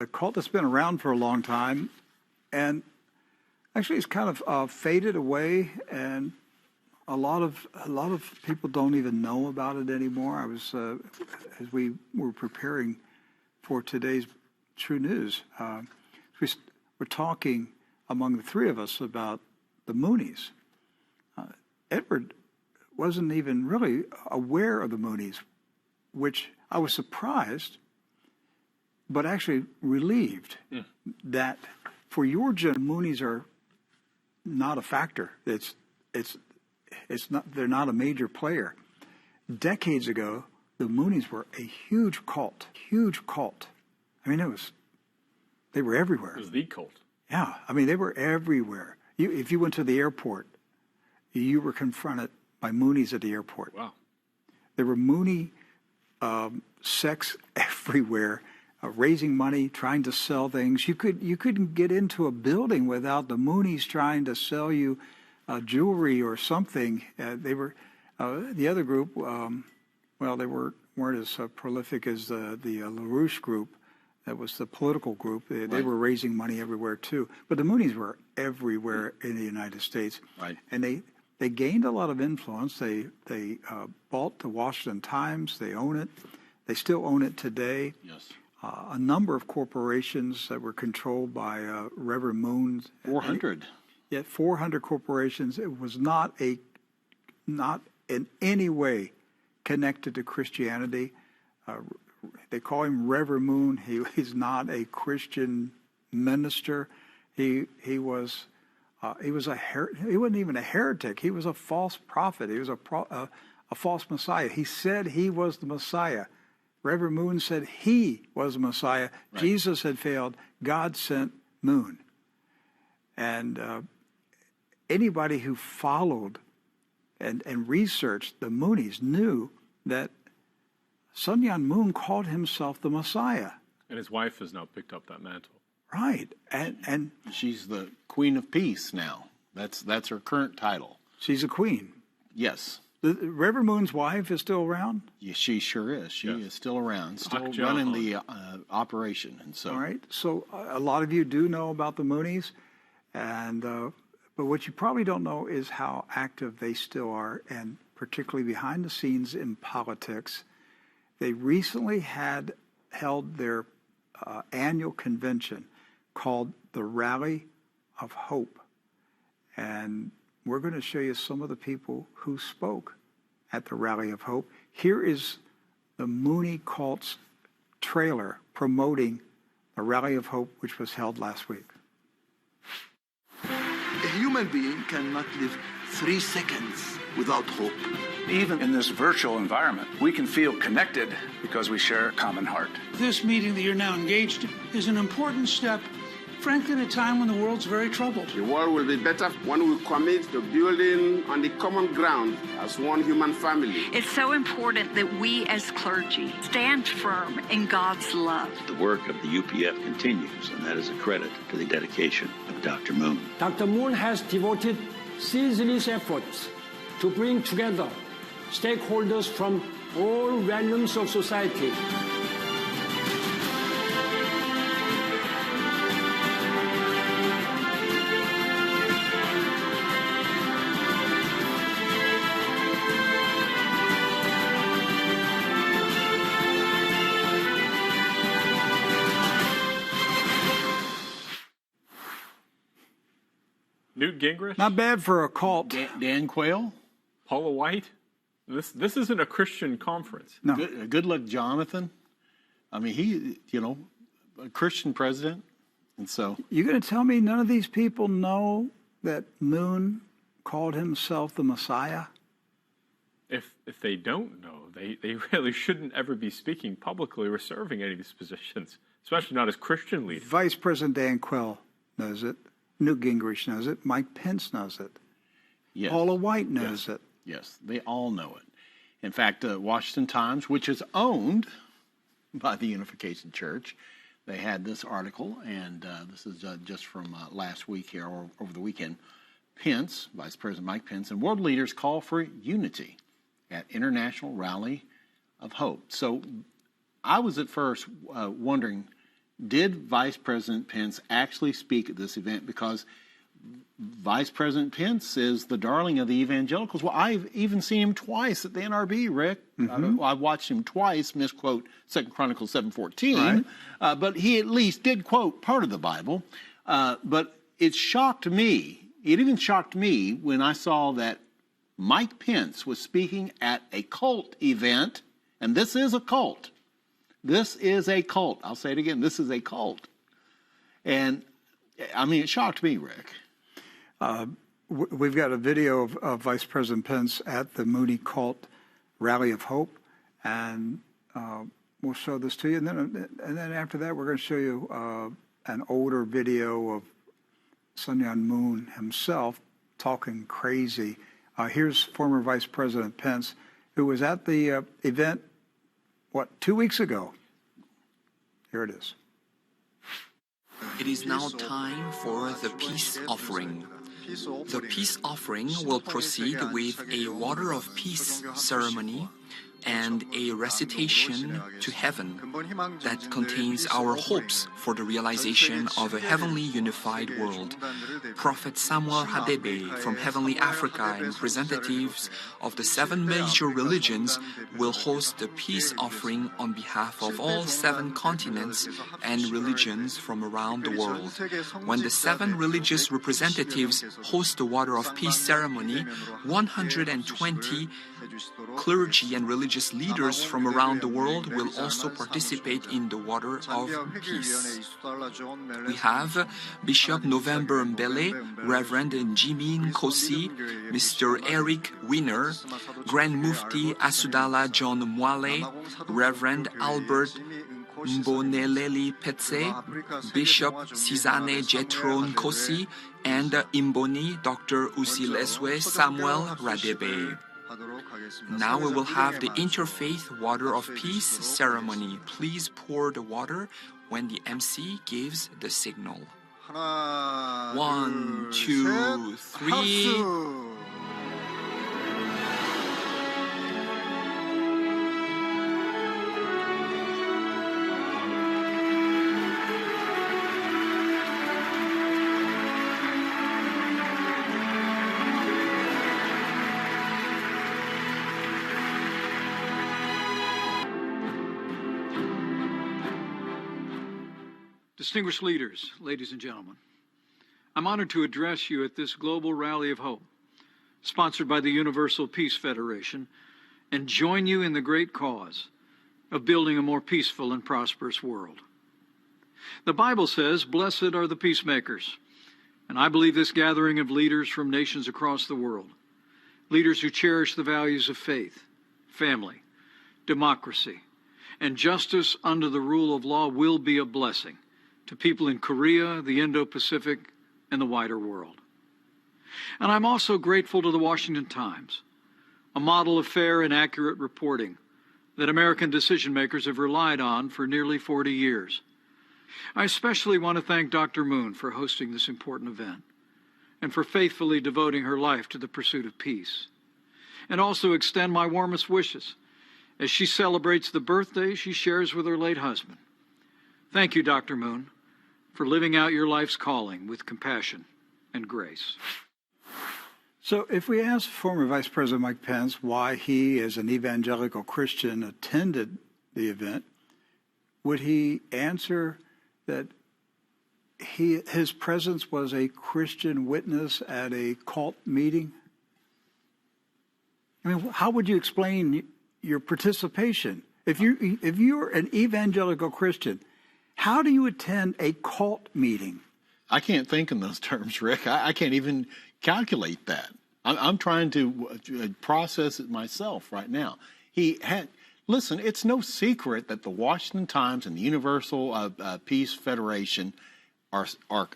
a cult that's been around for a long time, and actually it's kind of faded away, and a lot of people don't even know about it anymore. I was as we were preparing for today's True News, we're talking among the three of us about the Moonies. Edward wasn't even really aware of the Moonies, which I was surprised, but actually relieved that for your generation, Moonies are not a factor. It's not. They're not a major player. Decades ago, the Moonies were a huge cult. Huge cult. I mean, they were everywhere. It was the cult. Yeah, I mean, they were everywhere. If you went to the airport, you were confronted by Moonies at the airport. Wow. There were Mooney sects everywhere, raising money, trying to sell things. You couldn't get into a building without the Moonies trying to sell you jewelry or something. They were the other group. Well, they weren't as prolific as the LaRouche group. That was the political group. They were raising money everywhere too. But the Moonies were everywhere in the United States. Right. And they gained a lot of influence. They bought the Washington Times. They own it. They still own it today. Yes. A number of corporations that were controlled by Reverend Moon. 400. Yet 400 corporations. It was not in any way connected to Christianity. They call him Reverend Moon. He's not a Christian minister. He wasn't even a heretic. He was a false prophet. He was a false Messiah. He said he was the Messiah. Reverend Moon said he was the Messiah. Right. Jesus had failed. God sent Moon. And anybody who followed and researched the Moonies knew that Sun Myung Moon called himself the Messiah. And his wife has now picked up that mantle. Right. And she's the Queen of Peace now. That's her current title. She's a queen. Yes. The Reverend Moon's wife is still around? Yeah, she sure is. She is still around, still running the operation. And so. All right. So a lot of you do know about the Moonies, and but what you probably don't know is how active they still are, and particularly behind the scenes in politics. They recently held their annual convention called the Rally of Hope. And we're going to show you some of the people who spoke at the Rally of Hope. Here is the Mooney cult's trailer promoting the Rally of Hope, which was held last week. A human being cannot live 3 seconds without hope. Even in this virtual environment, we can feel connected because we share a common heart. This meeting that you're now engaged in is an important step, frankly, at a time when the world's very troubled. The world will be better when we commit to building on the common ground as one human family. It's so important that we as clergy stand firm in God's love. The work of the UPF continues, and that is a credit to the dedication of Dr. Moon. Dr. Moon has devoted ceaseless efforts to bring together stakeholders from all realms of society. Newt Gingrich? Not bad for a cult. Dan Quayle? Paula White? This isn't a Christian conference. No. Good luck, Jonathan. I mean, he, a Christian president. And so. You're going to tell me none of these people know that Moon called himself the Messiah? If they don't know, they really shouldn't ever be speaking publicly or serving any of these positions, especially not as Christian leaders. Vice President Dan Quayle knows it. Newt Gingrich knows it. Mike Pence knows it. Yes. Paula White knows it. Yes, they all know it. In fact, Washington Times, which is owned by the Unification Church, they had this article, and this is just from last week here, or over the weekend. Pence, Vice President Mike Pence, and world leaders call for unity at International Rally of Hope. So I was at first wondering, did Vice President Pence actually speak at this event? Because Vice President Pence is the darling of the evangelicals. Well, I've even seen him twice at the NRB, Rick. I've watched him twice misquote 2 Chronicles 7:14, but he at least did quote part of the Bible. But it shocked me. It even shocked me when I saw that Mike Pence was speaking at a cult event, and this is a cult. This is a cult. I'll say it again. This is a cult. And, I mean, it shocked me, Rick. We've got a video of Vice President Pence at the Mooney Cult Rally of Hope, and we'll show this to you. And then after that, we're going to show you an older video of Sun Myung Moon himself talking crazy. Here's former Vice President Pence, who was at the event, 2 weeks ago. Here it is. It is now time for the peace offering. The peace offering will proceed with a water of peace ceremony and a recitation to heaven that contains our hopes for the realization of a heavenly unified world. Prophet Samuel Hadebe from Heavenly Africa and representatives of the 7 major religions will host the peace offering on behalf of all 7 continents and religions from around the world. When the 7 religious representatives host the water of peace ceremony, 120 clergy and religious leaders from around the world will also participate in the water of peace. We have Bishop November Mbele, Reverend Jimin Kosi, Mr. Eric Wiener, Grand Mufti Asudala John Mwale, Reverend Albert Mboneleli Petse, Bishop Sizane Jetron Kosi, and Imboni Dr. Usileswe Samuel Radebe. Now we will have the interfaith water of peace ceremony. Please pour the water when the MC gives the signal. 1, 2, 3. Distinguished leaders, ladies and gentlemen, I'm honored to address you at this global rally of hope, sponsored by the Universal Peace Federation, and join you in the great cause of building a more peaceful and prosperous world. The Bible says, "Blessed are the peacemakers," and I believe this gathering of leaders from nations across the world, leaders who cherish the values of faith, family, democracy, and justice under the rule of law, will be a blessing to people in Korea, the Indo-Pacific, and the wider world. And I'm also grateful to the Washington Times, a model of fair and accurate reporting that American decision makers have relied on for nearly 40 years. I especially want to thank Dr. Moon for hosting this important event and for faithfully devoting her life to the pursuit of peace, and also extend my warmest wishes as she celebrates the birthday she shares with her late husband. Thank you, Dr. Moon, for living out your life's calling with compassion and grace. So if we ask former Vice President Mike Pence why he, as an evangelical Christian, attended the event, would he answer that his presence was a Christian witness at a cult meeting? I mean, how would you explain your participation? If you're an evangelical Christian, how do you attend a cult meeting? I can't think in those terms, Rick. I can't even calculate that. I'm trying to process it myself right now. Listen, it's no secret that the Washington Times and the Universal Peace Federation are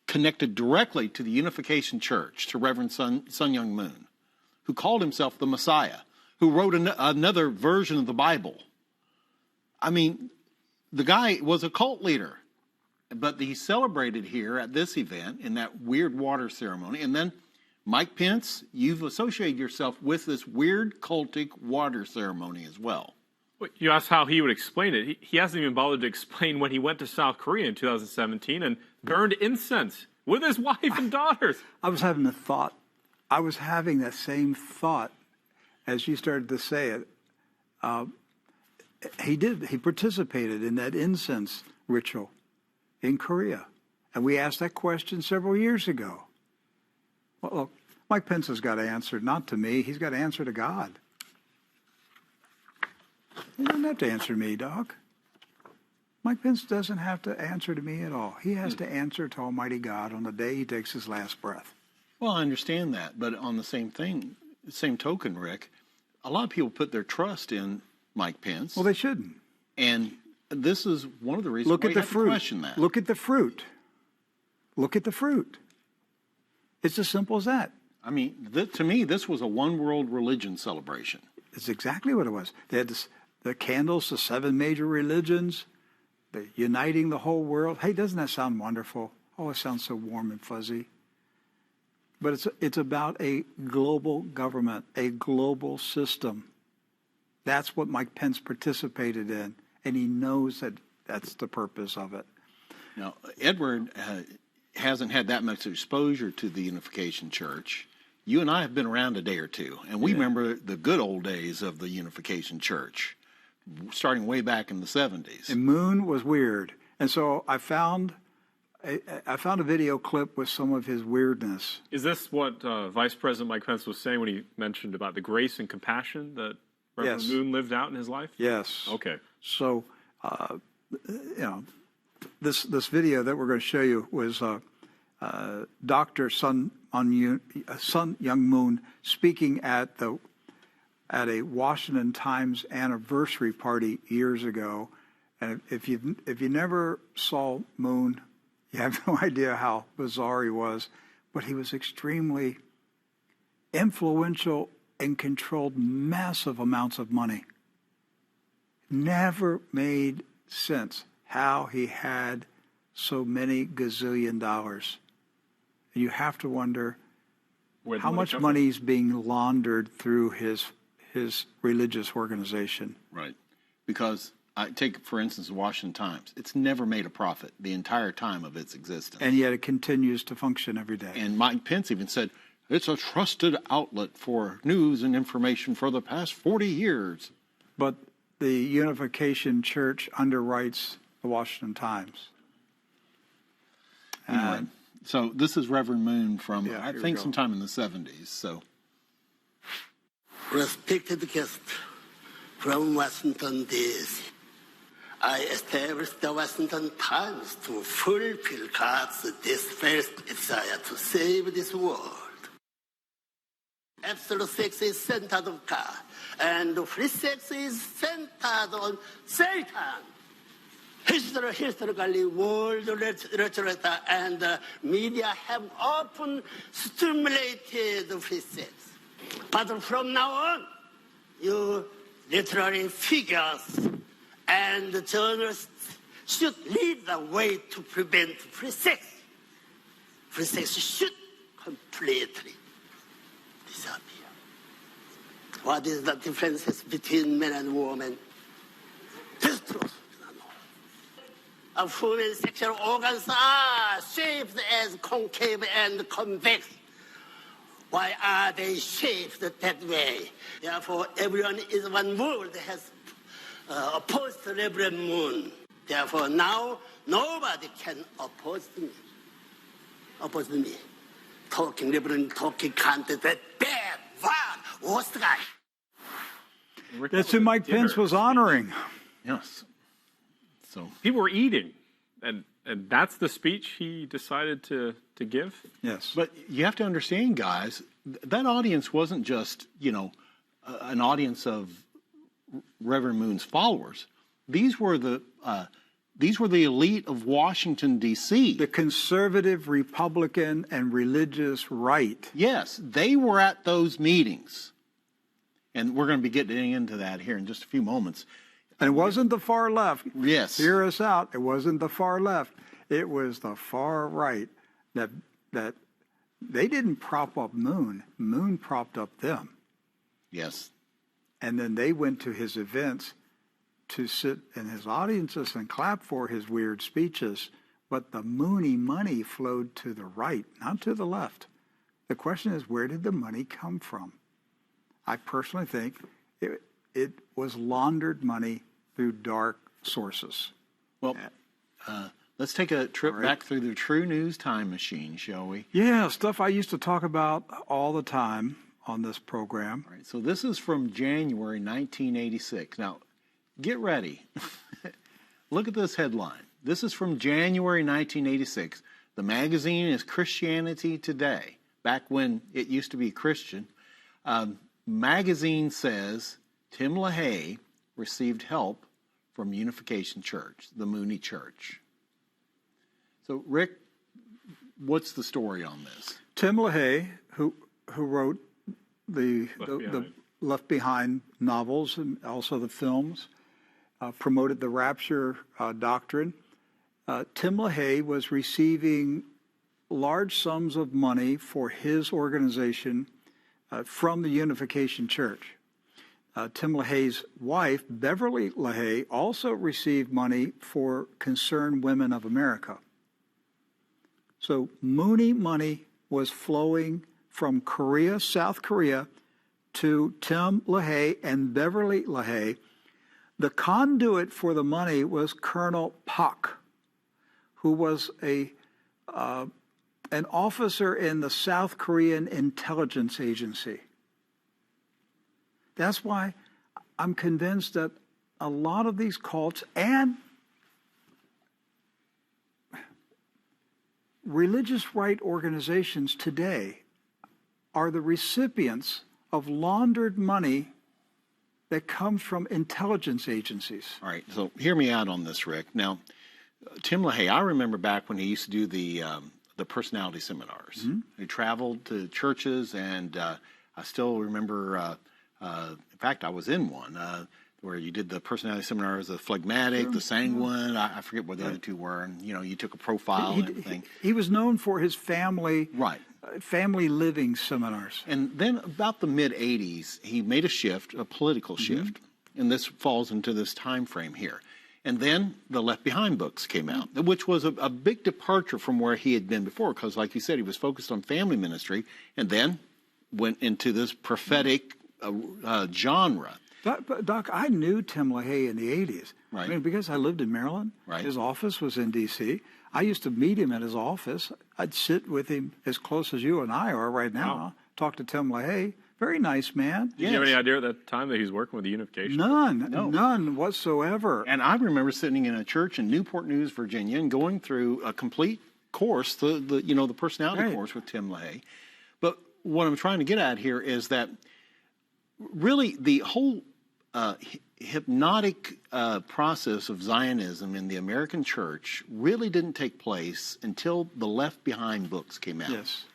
connected directly to the Unification Church, to Reverend Sun Myung Moon, who called himself the Messiah, who wrote another version of the Bible. I mean, the guy was a cult leader, but he celebrated here at this event in that weird water ceremony. And then, Mike Pence, you've associated yourself with this weird cultic water ceremony as well. You asked how he would explain it. He hasn't even bothered to explain when he went to South Korea in 2017 and burned incense with his wife and daughters. I was having that same thought as you started to say it. He participated in that incense ritual in Korea. And we asked that question several years ago. Well, look, Mike Pence has got to answer, not to me. He's got to answer to God. He doesn't have to answer me, Doc. Mike Pence doesn't have to answer to me at all. He has to answer to Almighty God on the day he takes his last breath. Well, I understand that. But on the same token, Rick, a lot of people put their trust in Mike Pence. Well, they shouldn't. And this is one of the reasons why you have to question that. Look at the fruit. Look at the fruit. It's as simple as that. I mean, to me, this was a one-world religion celebration. It's exactly what it was. They had the candles, the 7 major religions, uniting the whole world. Hey, doesn't that sound wonderful? Oh, it sounds so warm and fuzzy. But it's about a global government, a global system. That's what Mike Pence participated in, and he knows that that's the purpose of it. Now, Edward hasn't had that much exposure to the Unification Church. You and I have been around a day or two, and we remember the good old days of the Unification Church, starting way back in the 70s. And Moon was weird. And so I found a video clip with some of his weirdness. Is this what Vice President Mike Pence was saying when he mentioned about the grace and compassion that Reverend Moon lived out in his life? Yes. Okay. So, this video that we're going to show you was Dr. Sun Young Moon speaking at a Washington Times anniversary party years ago. And if you never saw Moon, you have no idea how bizarre he was. But he was extremely influential and controlled massive amounts of money. Never made sense how he had so many gazillion dollars. And you have to wonder how much money is being laundered through his religious organization. Right. Because I take, for instance, the Washington Times. It's never made a profit the entire time of its existence. And yet it continues to function every day. And Mike Pence even said, it's a trusted outlet for news and information for the past 40 years. But the Unification Church underwrites the Washington Times. Anyway, so this is Reverend Moon from, I think, sometime in the 70s. So, respected guest from Washington, D.C., I established the Washington Times to fulfill God's desire to save this world. Absolute sex is centered on God, and free sex is centered on Satan. Historically, world literature and media have often stimulated free sex. But from now on, you literary figures and journalists should lead the way to prevent free sex. Free sex should completely disappear. What is the differences between men and women? This truth. Of human sexual organs are shaped as concave and convex. Why are they shaped that way? Therefore, everyone is one world has opposed to Reverend Moon. Therefore, now nobody can oppose me. Talking Reverend, talking content, that bad, worst guy. That's who Mike Pence was honoring. Yes. So people were eating, and that's the speech he decided to give. Yes, but you have to understand, guys, that audience wasn't just an audience of Reverend Moon's followers. These were the elite of Washington, D.C. The conservative, Republican, and religious right. Yes, they were at those meetings, and we're going to be getting into that here in just a few moments. And it wasn't the far left. Yes. Hear us out. It wasn't the far left. It was the far right that they didn't prop up Moon. Moon propped up them. Yes. And then they went to his events to sit in his audiences and clap for his weird speeches, but the Mooney money flowed to the right, not to the left. The question is, where did the money come from? I personally think it was laundered money through dark sources. Well, let's take a trip back through the True News time machine, shall we? Yeah, stuff I used to talk about all the time on this program. All right, so this is from January 1986. Now, get ready. Look at this headline. This is from January 1986. The magazine is Christianity Today, back when it used to be Christian. Magazine says Tim LaHaye received help from Unification Church, the Mooney Church. So, Rick, what's the story on this? Tim LaHaye, who wrote the Left Behind novels and also the films, promoted the rapture doctrine. Tim LaHaye was receiving large sums of money for his organization from the Unification Church. Tim LaHaye's wife, Beverly LaHaye, also received money for Concerned Women of America. So Mooney money was flowing from Korea, South Korea, to Tim LaHaye and Beverly LaHaye. The conduit for the money was Colonel Pak, who was an officer in the South Korean intelligence agency. That's why I'm convinced that a lot of these cults and religious right organizations today are the recipients of laundered money that comes from intelligence agencies. All right, so hear me out on this, Rick. Now, Tim LaHaye, I remember back when he used to do the personality seminars. Mm-hmm. He traveled to churches, and I still remember, in fact, I was in one, where you did the personality seminars, the phlegmatic, sure, the sanguine, I forget what the other two were, and, you took a profile and everything. He was known for his family living seminars. And then about the mid-'80s, he made a shift, a political shift, and this falls into this time frame here. And then the Left Behind books came out, which was a big departure from where he had been before, because like you said, he was focused on family ministry, and then went into this prophetic genre. Doc, I knew Tim LaHaye in the 80s. Right. I mean, because I lived in Maryland. Right. His office was in D.C. I used to meet him at his office. I'd sit with him as close as you and I are right now. Wow. Talk to Tim LaHaye. Very nice man. Did you have any idea at that time that he was working with the Unification? None whatsoever. And I remember sitting in a church in Newport News, Virginia, and going through a complete course, the personality course with Tim LaHaye. But what I'm trying to get at here is that really the whole hypnotic process of Zionism in the American church really didn't take place until the Left Behind books came out. Yes.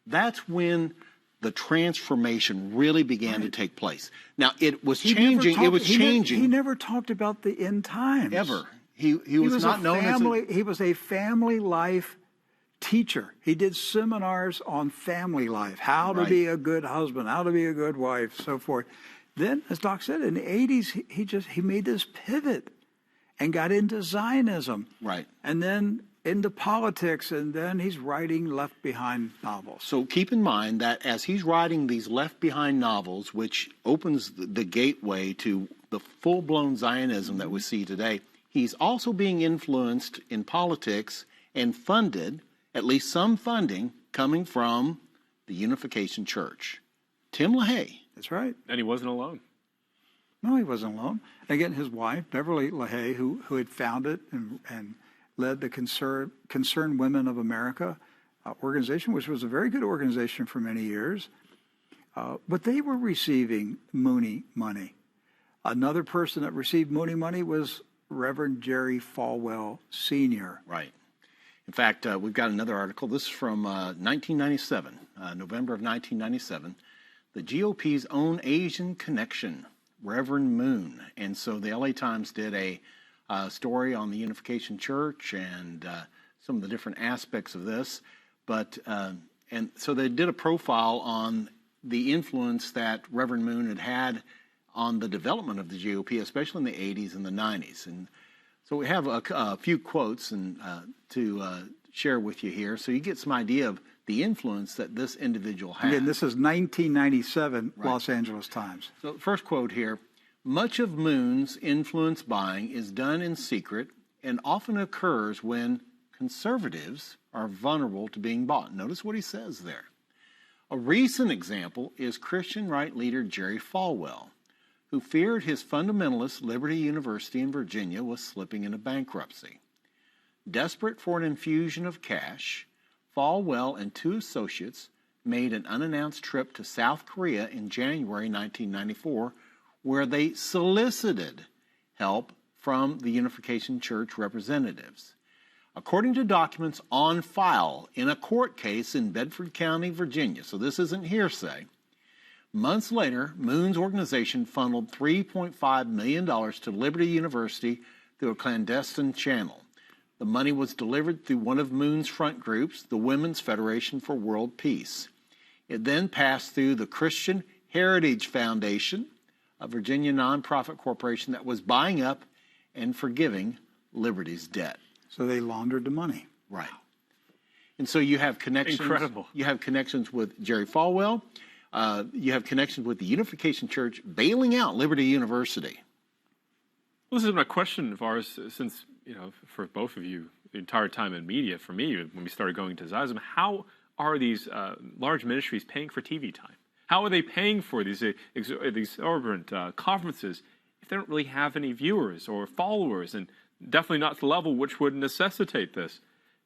That's when the transformation really began to take place. Now, it was changing. He never talked about the end times. Ever. He was not known as He was a family life teacher. He did seminars on family life, how to be a good husband, how to be a good wife, so forth. Then, as Doc said, in the 80s, he made this pivot and got into Zionism. Right. And then into politics, and then he's writing Left Behind novels. So keep in mind that as he's writing these Left Behind novels, which opens the gateway to the full-blown Zionism that we see today, he's also being influenced in politics and funded, at least some funding, coming from the Unification Church. Tim LaHaye. That's right. And he wasn't alone. No, he wasn't alone. Again, his wife, Beverly LaHaye, who had founded and led the Concerned Women of America organization, which was a very good organization for many years. But they were receiving Mooney money. Another person that received Mooney money was Reverend Jerry Falwell Sr. Right. In fact, we've got another article. This is from 1997, November of 1997. The GOP's own Asian connection, Reverend Moon. And so the LA Times did a story on the Unification Church and some of the different aspects of this. But and so they did a profile on the influence that Reverend Moon had on the development of the GOP, especially in the 80s and the 90s. And so we have a few quotes to share with you here, so you get some idea of the influence that this individual had. Again, this is 1997 Right. Los Angeles Times. So first quote here, much of Moon's influence buying is done in secret and often occurs when conservatives are vulnerable to being bought. Notice what he says there. A recent example is Christian right leader Jerry Falwell, who feared his fundamentalist Liberty University in Virginia was slipping into bankruptcy. Desperate for an infusion of cash, Falwell and two associates made an unannounced trip to South Korea in January 1994, where they solicited help from the Unification Church representatives. According to documents on file in a court case in Bedford County, Virginia, so this isn't hearsay, months later, Moon's organization funneled $3.5 million to Liberty University through a clandestine channel. The money was delivered through one of Moon's front groups, the Women's Federation for World Peace. It then passed through the Christian Heritage Foundation, a Virginia nonprofit corporation that was buying up and forgiving Liberty's debt. So they laundered the money. Right. And so you have connections. Incredible. You have connections with Jerry Falwell. You have connections with the Unification Church bailing out Liberty University. Well, this is my question of ours, since, for both of you, the entire time in media, for me, when we started going to Zionism, how are these large ministries paying for TV time? How are they paying for these exorbitant conferences if they don't really have any viewers or followers, and definitely not to the level which would necessitate this?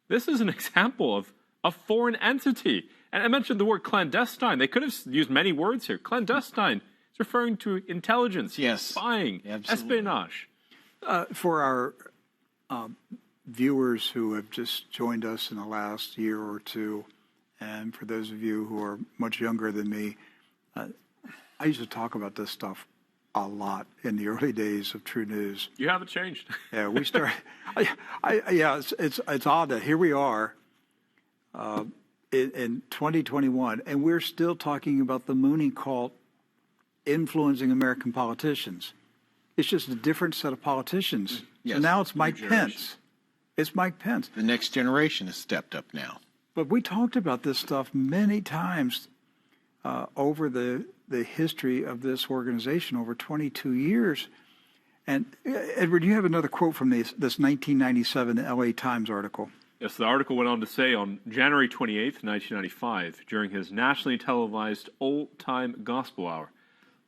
This is an example of a foreign entity. And I mentioned the word clandestine. They could have used many words here. Clandestine is referring to intelligence, yes, spying, absolutely. espionage. For our viewers who have just joined us in the last year or two, and for those of you who are much younger than me, I used to talk about this stuff a lot in the early days of True News. You haven't changed. Yeah, we started. It's odd that here we are in 2021, and we're still talking about the Mooney cult influencing American politicians. It's just a different set of politicians. Yes, so now it's Mike Pence. It's Mike Pence. The next generation has stepped up now. But we talked about this stuff many times over the history of this organization over 22 years. And Edward, you have another quote from this 1997 LA Times article. Yes, the article went on to say on January 28th, 1995, during his nationally televised old-time gospel hour,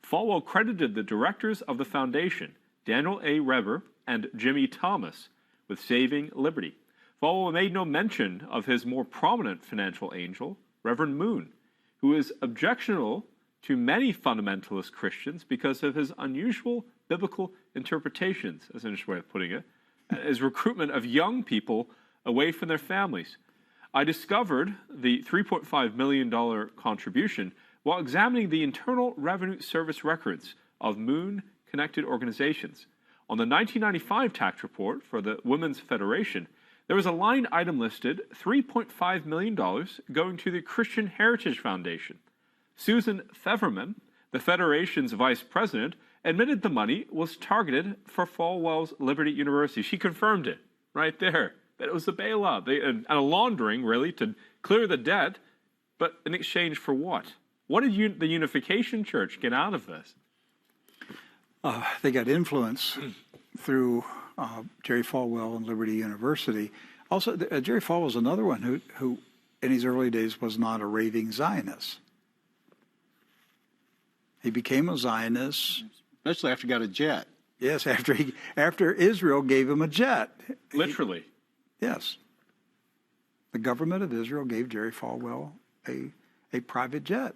Falwell credited the directors of the foundation, Daniel A. Reber and Jimmy Thomas, with saving Liberty. Falwell made no mention of his more prominent financial angel, Reverend Moon, who is objectionable to many fundamentalist Christians because of his unusual biblical interpretations, as an interesting way of putting it, and his recruitment of young people away from their families. I discovered the $3.5 million contribution while examining the Internal Revenue Service records of Moon-connected organizations. On the 1995 tax report for the Women's Federation, there was a line item listed $3.5 million going to the Christian Heritage Foundation. Susan Feverman, the Federation's vice president, admitted the money was targeted for Falwell's Liberty University. She confirmed it right there, that it was a bailout and a laundering, really, to clear the debt, but in exchange for what? What did the Unification Church get out of this? They got influence through Jerry Falwell and Liberty University. Also, Jerry Falwell was another one who, in his early days, was not a raving Zionist. He became a Zionist, especially after he got a jet. Yes, after Israel gave him a jet. Literally. Yes. The government of Israel gave Jerry Falwell a private jet.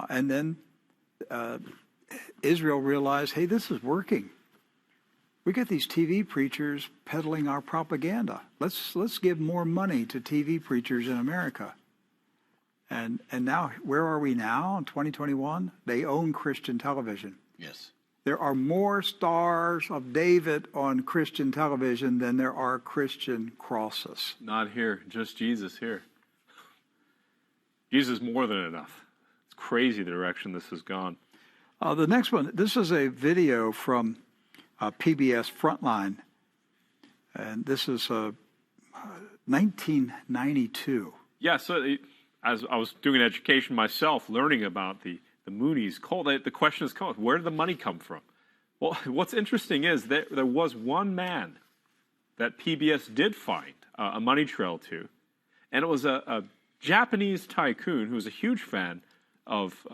And then Israel realized, hey, this is working. We got these TV preachers peddling our propaganda. Let's give more money to TV preachers in America. And now, where are we now in 2021? They own Christian television. Yes. There are more stars of David on Christian television than there are Christian crosses. Not here, just Jesus here. Jesus is more than enough. It's crazy the direction this has gone. The next one, this is a video from PBS Frontline, and this is 1992. Yeah, so as I was doing education myself, learning about the Moonies, the question is, where did the money come from? Well, what's interesting is that there was one man that PBS did find a money trail to, and it was a Japanese tycoon who was a huge fan of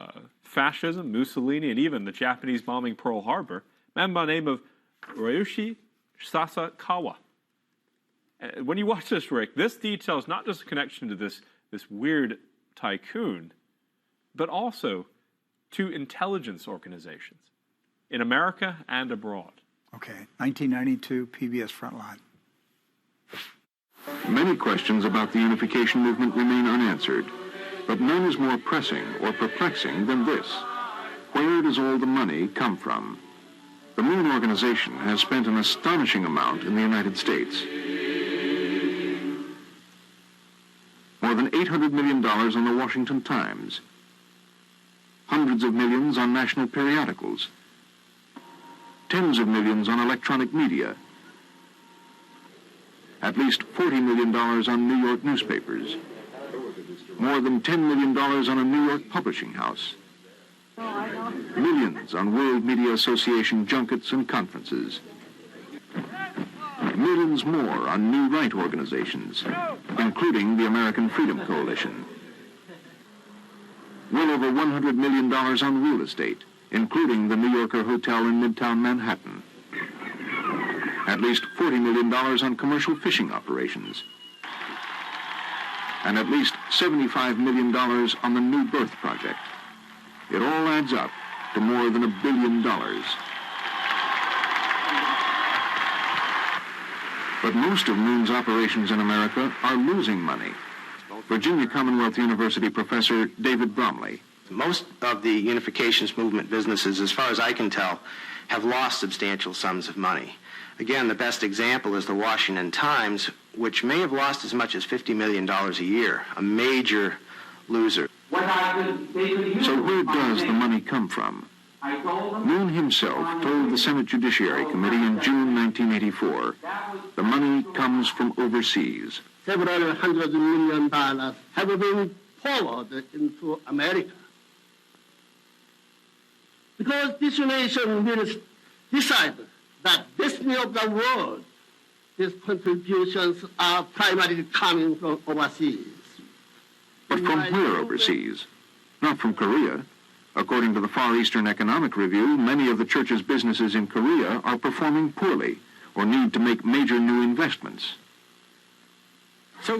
fascism, Mussolini, and even the Japanese bombing Pearl Harbor, a man by the name of Ryuichi Sasakawa. When you watch this, Rick, this details not just a connection to this weird tycoon, but also to intelligence organizations in America and abroad. Okay, 1992, PBS Frontline. Many questions about the unification movement remain unanswered, but none is more pressing or perplexing than this. Where does all the money come from? The Moon Organization has spent an astonishing amount in the United States. More than $800 million on the Washington Times. Hundreds of millions on national periodicals. Tens of millions on electronic media. At least $40 million on New York newspapers. More than $10 million on a New York publishing house. Millions on World Media Association junkets and conferences. Millions more on new right organizations, including the American Freedom Coalition. Well over $100 million on real estate, including the New Yorker Hotel in Midtown Manhattan. At least $40 million on commercial fishing operations. And at least $75 million on the New Birth Project. It all adds up to more than $1 billion. But most of Moon's operations in America are losing money. Virginia Commonwealth University professor David Bromley. Most of the unifications movement businesses, as far as I can tell, have lost substantial sums of money. Again, the best example is the Washington Times, which may have lost as much as $50 million a year, a major loser. So where does the money come from? Moon himself told the Senate Judiciary Committee in June 1984, the money comes from overseas. Several hundred $1 million have been poured into America. Because this nation will decide that destiny of the world, these contributions are primarily coming from overseas. But from where overseas? Not from Korea. According to the Far Eastern Economic Review, many of the church's businesses in Korea are performing poorly or need to make major new investments. For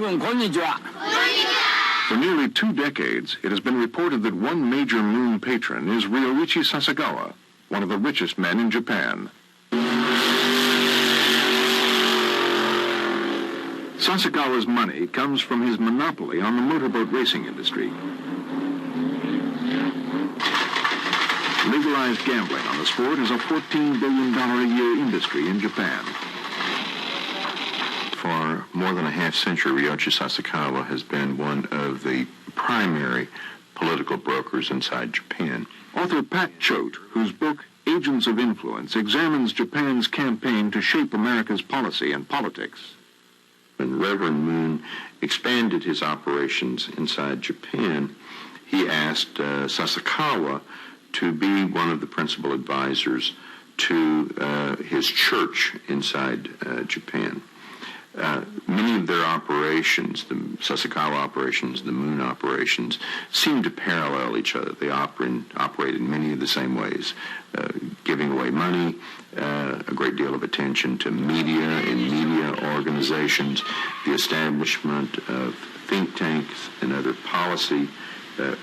nearly 2 decades, it has been reported that one major Moon patron is Ryuichi Sasakawa, one of the richest men in Japan. Sasakawa's money comes from his monopoly on the motorboat racing industry. Legalized gambling on the sport is a $14 billion a year industry in Japan. For more than a half-century, Ryuichi Sasakawa has been one of the primary political brokers inside Japan. Author Pat Choate, whose book Agents of Influence examines Japan's campaign to shape America's policy and politics. When Reverend Moon expanded his operations inside Japan, he asked Sasakawa to be one of the principal advisors to his church inside Japan. Many of their operations, the Sasakawa operations, the Moon operations, seem to parallel each other. They operate in many of the same ways, giving away money, a great deal of attention to media and media organizations, the establishment of think tanks and other policy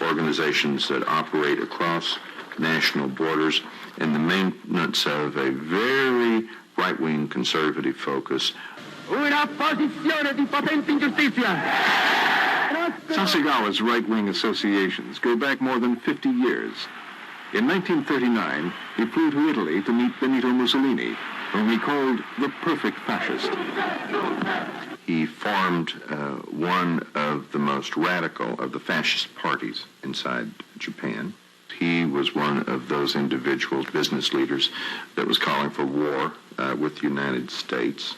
organizations that operate across national borders, and the maintenance of a very right-wing conservative focus. Sasakawa's right-wing associations go back more than 50 years. In 1939, he flew to Italy to meet Benito Mussolini, whom he called the perfect fascist. He formed one of the most radical of the fascist parties inside Japan. he was one of those individuals, business leaders, that was calling for war with the United States.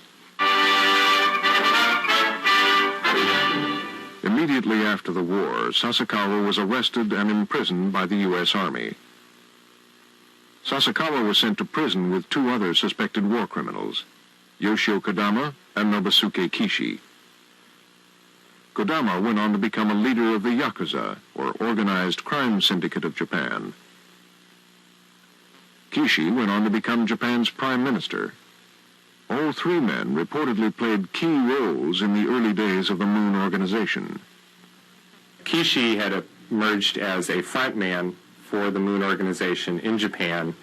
Immediately after the war, Sasakawa was arrested and imprisoned by the U.S. Army. Sasakawa was sent to prison with two other suspected war criminals, Yoshio Kodama and Nobusuke Kishi. Kodama went on to become a leader of the Yakuza, or Organized Crime Syndicate of Japan. Kishi went on to become Japan's prime minister. All three men reportedly played key roles in the early days of the Moon Organization. Kishi had emerged as a frontman for the Moon Organization in Japan,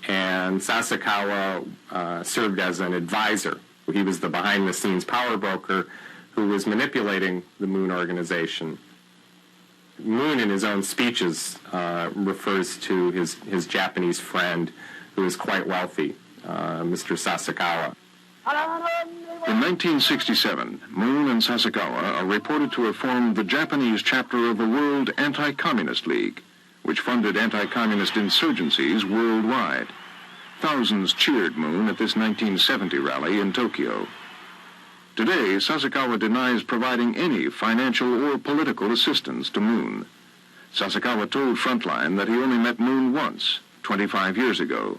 and Sasakawa served as an advisor. He was the behind-the-scenes power broker who was manipulating the Moon Organization. Moon, in his own speeches, refers to his Japanese friend, who is quite wealthy, Mr. Sasakawa. In 1967, Moon and Sasakawa are reported to have formed the Japanese chapter of the World Anti-Communist League, which funded anti-communist insurgencies worldwide. Thousands cheered Moon at this 1970 rally in Tokyo. Today, Sasakawa denies providing any financial or political assistance to Moon. Sasakawa told Frontline that he only met Moon once, 25 years ago.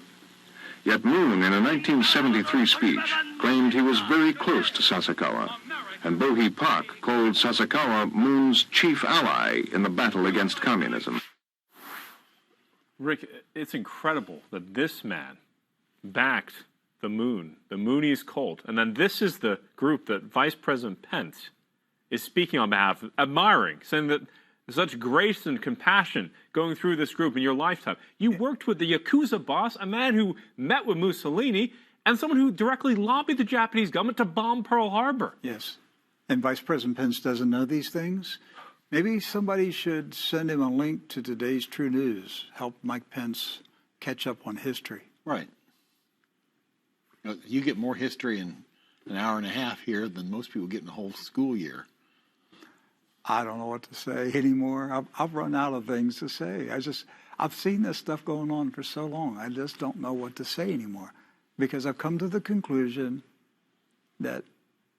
Yet Moon, in a 1973 speech, claimed he was very close to Sasakawa, and Bohee Pak called Sasakawa Moon's chief ally in the battle against communism. Rick, it's incredible that this man backed the Moon, the Moonies cult, and then this is the group that Vice President Pence is speaking on behalf of, admiring, saying that there's such grace and compassion going through this group in your lifetime. You worked with the Yakuza boss, a man who met with Mussolini, and someone who directly lobbied the Japanese government to bomb Pearl Harbor. Yes. And Vice President Pence doesn't know these things. Maybe somebody should send him a link to today's True News, help Mike Pence catch up on history. Right. You get more history in an hour and a half here than most people get in a whole school year. I don't know what to say anymore. I've run out of things to say. I've seen this stuff going on for so long. I just don't know what to say anymore, because I've come to the conclusion that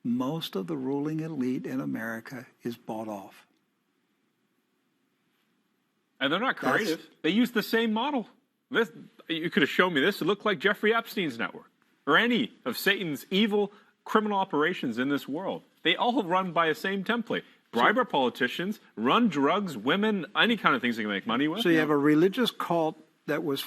most of the ruling elite in America is bought off. And they're not creative. They use the same model. You could have shown me this. It looked like Jeffrey Epstein's network, or any of Satan's evil criminal operations in this world. They all run by the same template. Bribe our politicians, run drugs, women, any kind of things they can make money with. So you have a religious cult that was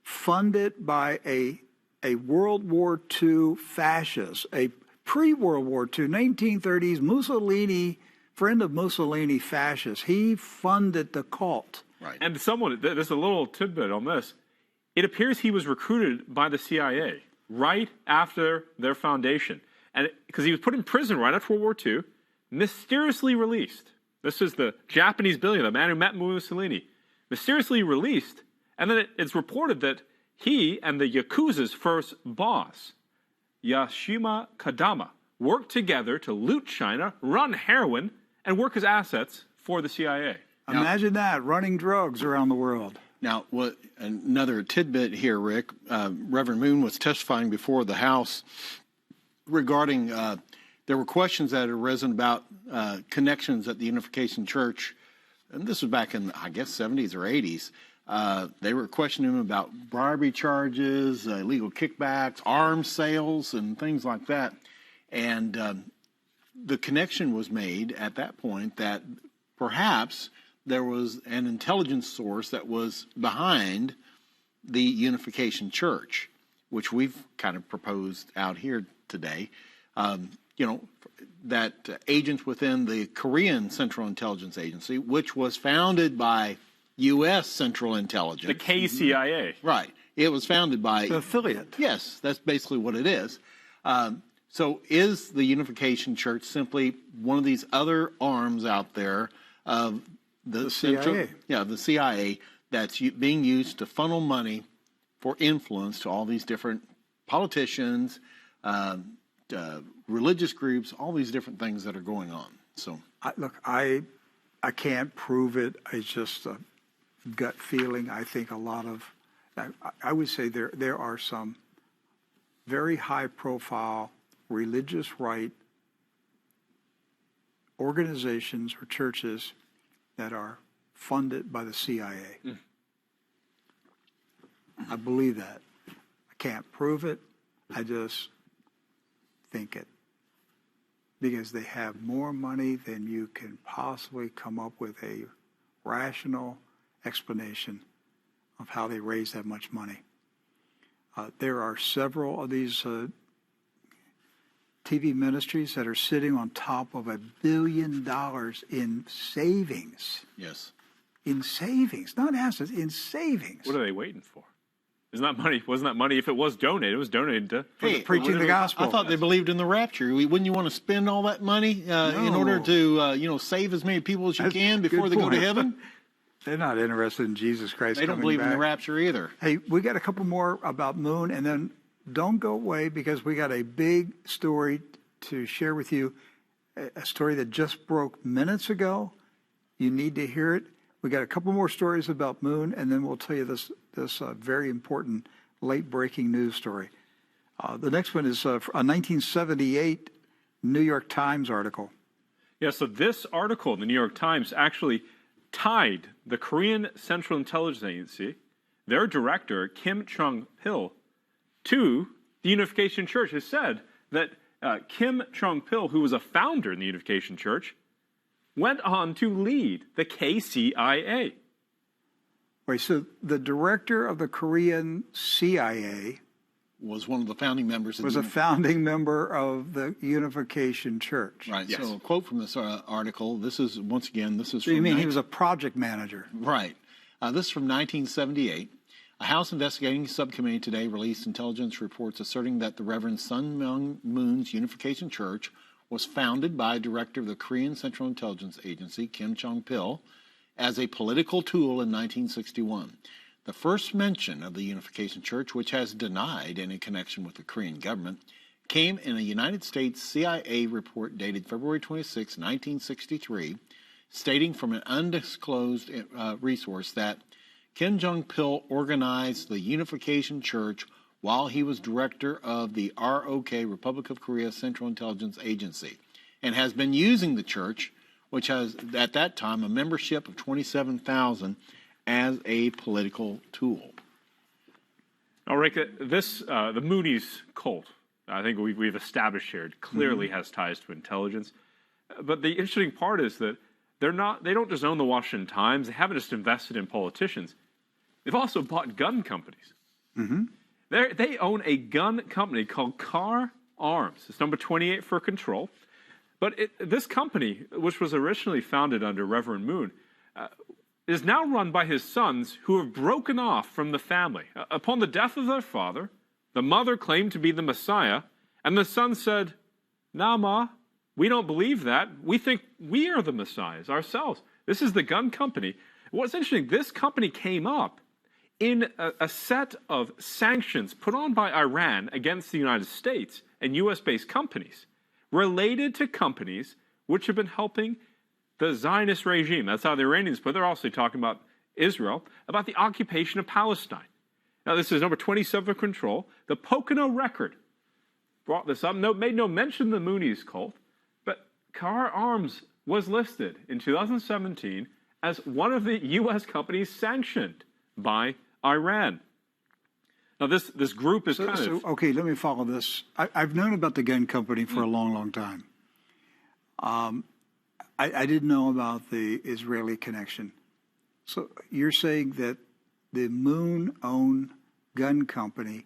funded by a World War II fascist, a pre-World War II, 1930s Mussolini, friend of Mussolini fascist. He funded the cult. Right. And there's a little tidbit on this. It appears he was recruited by the CIA right after their foundation. And because he was put in prison right after World War II, mysteriously released. This is the Japanese billionaire, the man who met Mussolini. Mysteriously released, and then it's reported that he and the Yakuza's first boss, Yoshio Kodama, worked together to loot China, run heroin, and work as assets for the CIA. Imagine that, running drugs around the world. Now, another tidbit here, Rick. Reverend Moon was testifying before the House regarding there were questions that had arisen about connections at the Unification Church, and this was back in, I guess, 70s or 80s. They were questioning him about bribery charges, illegal kickbacks, arms sales, and things like that. And the connection was made at that point that perhaps there was an intelligence source that was behind the Unification Church, which we've kind of proposed out here today. That agents within the Korean Central Intelligence Agency, which was founded by U.S. Central Intelligence. The KCIA. Right. It was founded by... The affiliate. Yes, that's basically what it is. So is the Unification Church simply one of these other arms out there of the CIA? The CIA that's being used to funnel money for influence to all these different politicians, religious groups, all these different things that are going on. So I can't prove it. It's just gut feeling. I think a lot of, I would say there are some very high-profile religious right organizations or churches that are funded by the CIA. I believe that. I can't prove it. I just think it. Because they have more money than you can possibly come up with a rational explanation of how they raise that much money. There are several of these TV ministries that are sitting on top of $1 billion in savings. Yes. In savings, not assets, in savings. What are they waiting for? Isn't that money? Wasn't that money? If it was donated, it was donated to preaching the gospel. I thought they believed in the rapture. Wouldn't you want to spend all that money in order to, save as many people as you can before they go to heaven? They're not interested in Jesus Christ. They don't believe in the rapture either. Hey, we got a couple more about Moon, and then don't go away because we got a big story to share with you. A story that just broke minutes ago. You need to hear it. We got a couple more stories about Moon, and then we'll tell you this very important late-breaking news story. The next one is a 1978 New York Times article. Yeah, so this article in the New York Times actually tied the Korean Central Intelligence Agency, their director, Kim Chung-pil, to the Unification Church. It said that Kim Chung-pil, who was a founder in the Unification Church, went on to lead the KCIA. Wait, so the director of the Korean CIA was one of the founding members. Was a founding member of the Unification Church. Right. Yes. So a quote from this article. This is once again. This is. So you mean he was a project manager? Right. This is from 1978. A House investigating subcommittee today released intelligence reports asserting that the Reverend Sun Myung Moon's Unification Church was founded by a director of the Korean Central Intelligence Agency, Kim Chung-pil, as a political tool in 1961. The first mention of the Unification Church, which has denied any connection with the Korean government, came in a United States CIA report dated February 26, 1963, stating from an undisclosed resource that Kim Jong-pil organized the Unification Church while he was director of the ROK, Republic of Korea Central Intelligence Agency, and has been using the church, which has at that time a membership of 27,000, as a political tool. Now, Rick, the Moonies cult, I think we've established here, it clearly has ties to intelligence. But the interesting part is that they don't just own the Washington Times. They haven't just invested in politicians. They've also bought gun companies. Mm-hmm. They own a gun company called Car Arms. It's number 28 for control. But this company, which was originally founded under Reverend Moon, is now run by his sons who have broken off from the family. Upon the death of their father, the mother claimed to be the Messiah, and the son said, "Nah, Ma, we don't believe that. We think we are the Messiahs ourselves." This is the gun company. What's interesting, this company came up in a set of sanctions put on by Iran against the United States and U.S.-based companies related to companies which have been helping the Zionist regime. That's how the Iranians put it. They're also talking about Israel, about the occupation of Palestine. Now, this is number 27 for control. The Poconos Record brought this up, made no mention of the Moonies cult, but Car Arms was listed in 2017 as one of the U.S. companies sanctioned by Iran. Now, this group is okay, let me follow this. I've known about the gun company for a long, long time. I didn't know about the Israeli connection. So you're saying that the Moon-owned gun company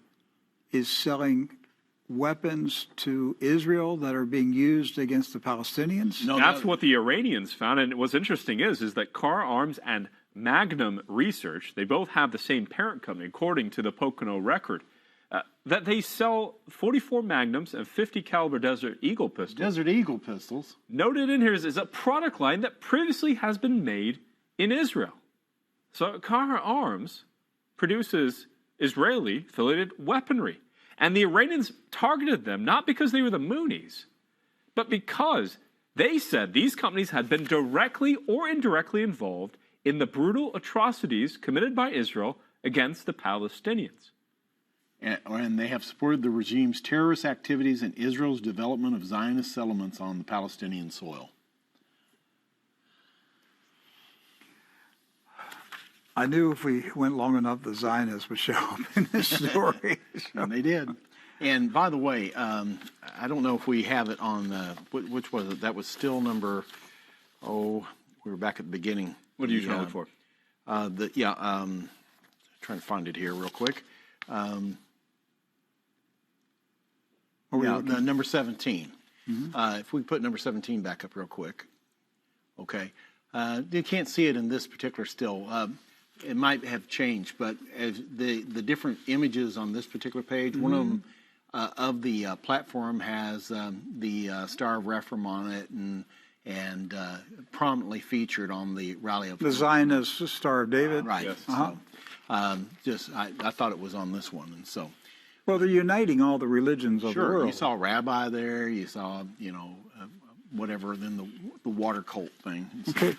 is selling weapons to Israel that are being used against the Palestinians? No, that's what the Iranians found. And what's interesting is that Car Arms and Magnum Research, they both have the same parent company, according to the Poconos Record, that they sell 44 Magnums and 50 caliber Desert Eagle pistols. Desert Eagle pistols. Noted in here is a product line that previously has been made in Israel. So Car Arms produces Israeli-affiliated weaponry. And the Iranians targeted them not because they were the Moonies, but because they said these companies had been directly or indirectly involved in the brutal atrocities committed by Israel against the Palestinians. And they have supported the regime's terrorist activities and Israel's development of Zionist settlements on the Palestinian soil. I knew if we went long enough, the Zionists would show up in this story. And they did. And by the way, I don't know if we have it on, which was it? That was still number, we were back at the beginning. What are you trying to look for? Trying to find it here real quick. Number 17. Mm-hmm. If we put number 17 back up real quick. Okay. You can't see it in this particular still. It might have changed, but as the different images on this particular page, mm-hmm. one of them of the platform has the Star of Rephaim on it and prominently featured on the Rally of the Zionist Star of David. Right. Yes. Uh-huh. I thought it was on this one, and so. Well, they're uniting all the religions of the world. You saw a rabbi there. You saw, whatever, then the water cult thing. Okay.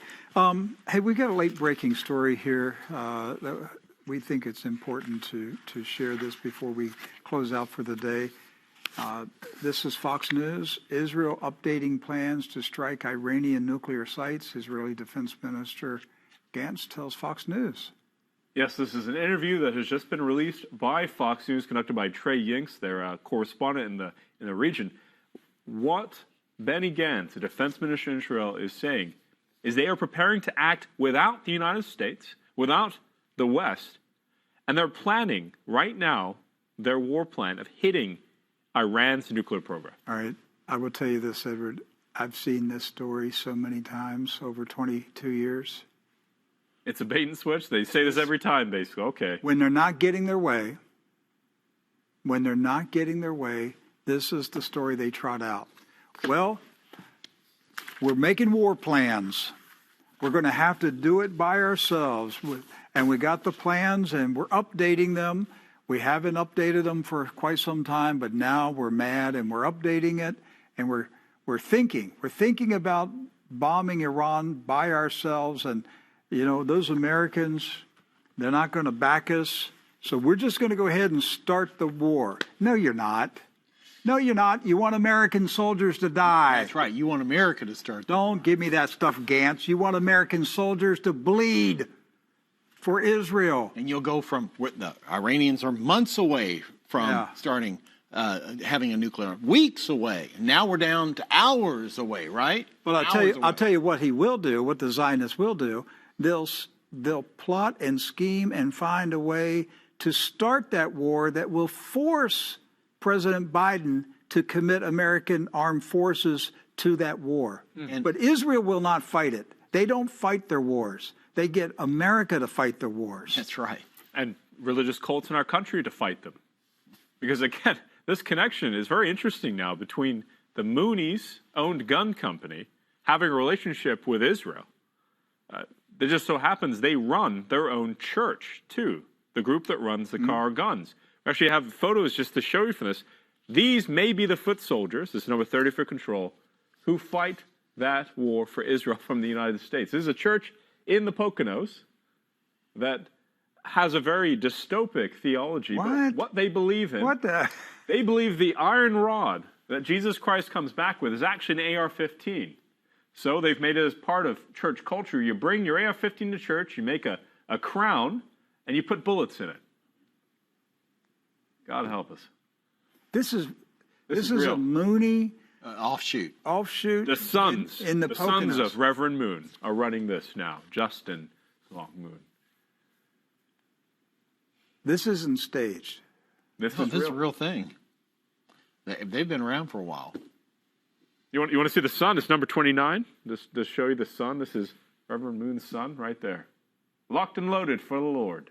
Hey, we got a late breaking story here. We think it's important to share this before we close out for the day. This is Fox News. Israel updating plans to strike Iranian nuclear sites. Israeli Defense Minister Gantz tells Fox News. Yes, this is an interview that has just been released by Fox News, conducted by Trey Yinks, their correspondent in the region. What Benny Gantz, the defense minister in Israel, is saying is they are preparing to act without the United States, without the West, and they're planning right now their war plan of hitting Iran's nuclear program. All right. I will tell you this, Edward. I've seen this story so many times over 22 years. It's a bait and switch. They say this every time, basically. Okay. When they're not getting their way, this is the story they trot out. Well, we're making war plans. We're going to have to do it by ourselves. And we got the plans, and we're updating them. We haven't updated them for quite some time, but now we're mad, and we're updating it. And we're thinking about bombing Iran by ourselves. And those Americans, they're not going to back us. So we're just going to go ahead and start the war. No, you're not. No, you're not. You want American soldiers to die. That's right. You want America to start. Don't give me that stuff, Gantz. You want American soldiers to bleed for Israel. And you'll go from the Iranians are months away from starting having a nuclear, weeks away. And now we're down to hours away, right? Well, I'll tell you what he will do, what the Zionists will do. They'll plot and scheme and find a way to start that war that will force President Biden to commit American armed forces to that war. Mm-hmm. But Israel will not fight it. They don't fight their wars. They get America to fight their wars. That's right. And religious cults in our country to fight them. Because again, this connection is very interesting now between the Moonies-owned gun company having a relationship with Israel. It just so happens they run their own church, too, the group that runs the car guns. We actually have photos just to show you from this. These may be the foot soldiers, this is number 30 for control, who fight that war for Israel from the United States. This is a church in the Poconos that has a very dystopic theology. But what they believe in. What the? They believe the iron rod that Jesus Christ comes back with is actually an AR-15. So they've made it as part of church culture. You bring your AR-15 to church, you make a crown, and you put bullets in it. God help us. This is a Mooney offshoot. The sons in the Poconos. Sons of Reverend Moon are running this now. Justin Long Moon. This isn't staged. This is a real thing. They've been around for a while. You want to see the sun? It's number 29. Just show you the sun. This is Reverend Moon's son right there. Locked and loaded for the Lord.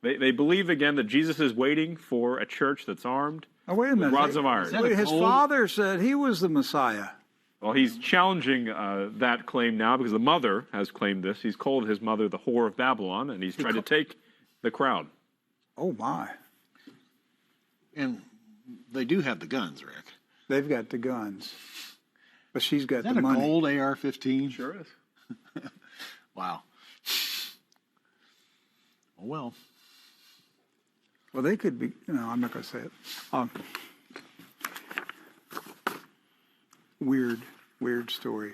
They believe again that Jesus is waiting for a church that's armed. Oh, wait a minute. With rods of iron. His father said he was the Messiah. Well, he's challenging that claim now because the mother has claimed this. He's called his mother the whore of Babylon, and he's tried to take the crown. Oh, my. And they do have the guns, Rick. They've got the guns. But she's got the money. Is that a gold AR-15? Sure is. Wow. Well. Well, they could be. No, I'm not going to say it. Weird story.